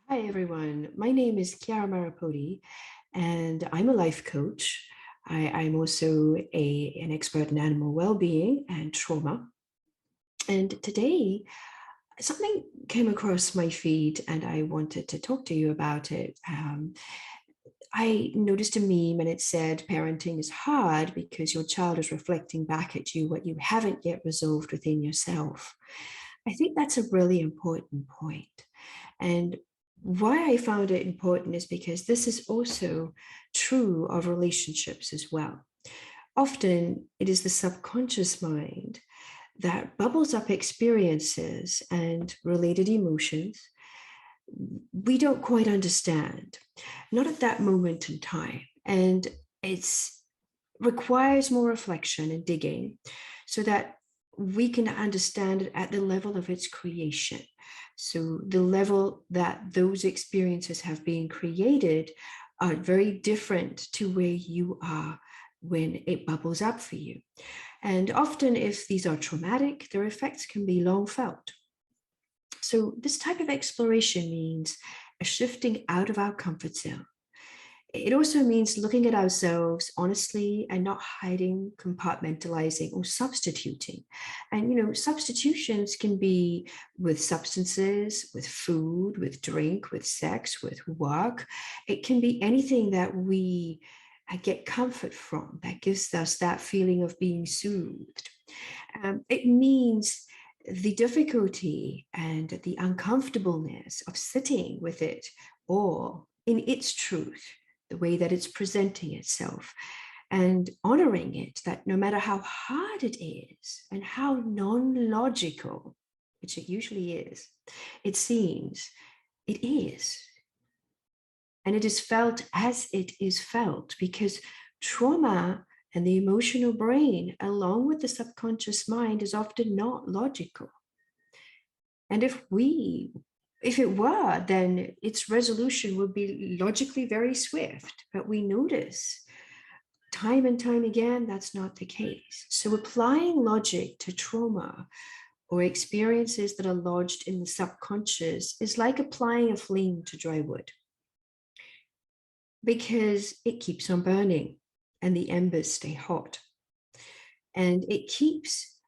Hi, everyone. My name is Chiara Marapodi, and I'm a life coach. I'm also an expert in animal well-being and trauma. And today, something came across my feed, and I wanted to talk to you about it. I noticed a meme, and it said, "Parenting is hard because your child is reflecting back at you what you haven't yet resolved within yourself." I think that's a really important point. And why I found it important is because this is also true of relationships as well. Often it is the subconscious mind that bubbles up experiences and related emotions we don't quite understand, not at that moment in time. And it's requires more reflection and digging so that we can understand it at the level of its creation. So the level that those experiences have been created are very different to where you are when it bubbles up for you. And often if these are traumatic, their effects can be long felt. So this type of exploration means a shifting out of our comfort zone. It also means looking at ourselves honestly and not hiding, compartmentalizing, or substituting. And, substitutions can be with substances, with food, with drink, with sex, with work. It can be anything that we get comfort from that gives us that feeling of being soothed. It means the difficulty and the uncomfortableness of sitting with it all in its truth, the way that it's presenting itself, and honoring it, that no matter how hard it is and how non-logical, which it usually is, it seems, it is. And it is felt as it is felt because trauma and the emotional brain, along with the subconscious mind, is often not logical. And if it were, then its resolution would be logically very swift. But we notice time and time again that's not the case. So applying logic to trauma or experiences that are lodged in the subconscious is like applying a flame to dry wood because it keeps on burning and the embers stay hot. And it keeps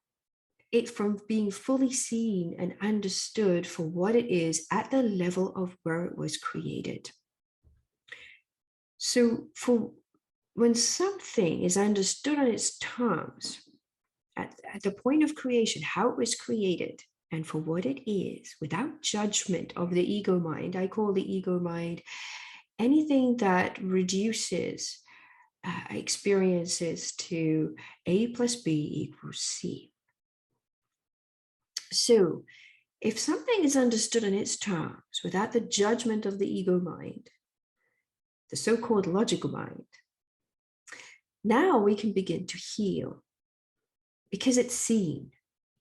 it from being fully seen and understood for what it is at the level of where it was created. So for when something is understood on its terms, at the point of creation, how it was created, and for what it is, without judgment of the ego mind, I call the ego mind anything that reduces experiences to A plus B equals C. So if something is understood in its terms without the judgment of the ego mind, the so-called logical mind, now we can begin to heal because it's seen,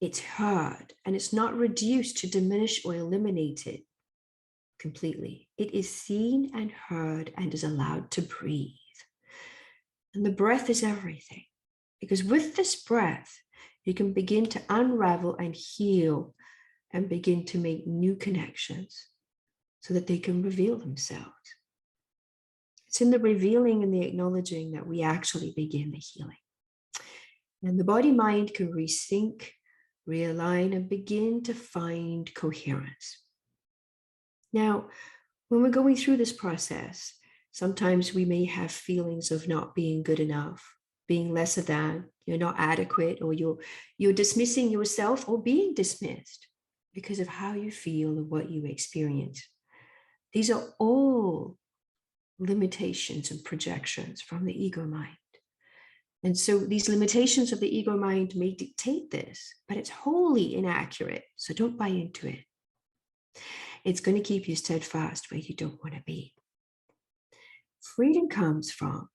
it's heard, and it's not reduced to diminish or eliminate it completely. It is seen and heard and is allowed to breathe. And the breath is everything, because with this breath, you can begin to unravel and heal and begin to make new connections so that they can reveal themselves. It's in the revealing and the acknowledging that we actually begin the healing. And the body mind can resync, realign, and begin to find coherence. Now, when we're going through this process, sometimes we may have feelings of not being good enough, being lesser than, you're not adequate, or you're dismissing yourself or being dismissed because of how you feel or what you experience. These are all limitations and projections from the ego mind. And so these limitations of the ego mind may dictate this, but it's wholly inaccurate. So don't buy into it. It's going to keep you steadfast where you don't want to be. Freedom comes from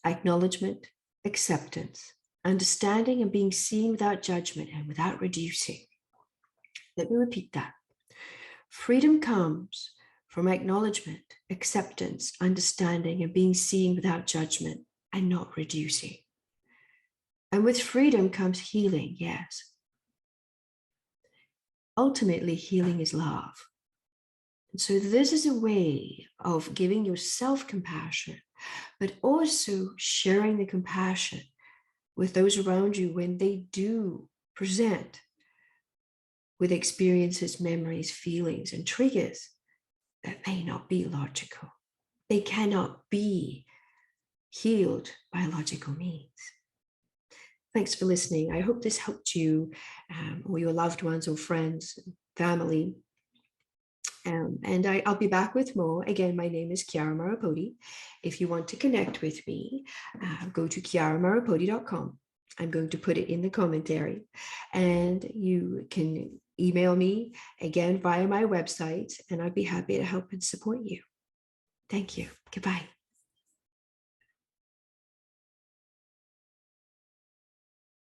acknowledgement, acceptance, understanding, and being seen without judgment and without reducing. Let me repeat that. Freedom comes from acknowledgement, acceptance, understanding, and being seen without judgment and not reducing. And with freedom comes healing, yes. Ultimately, healing is love. And so this is a way of giving yourself compassion, but also sharing the compassion with those around you when they do present with experiences, memories, feelings, and triggers that may not be logical. They cannot be healed by logical means. Thanks for listening. I hope this helped you or your loved ones or friends, family. And I'll be back with more. Again, my name is Chiara Marapodi. If you want to connect with me, go to chiaramarapodi.com. I'm going to put it in the commentary. And you can email me again via my website, and I'd be happy to help and support you. Thank you. Goodbye.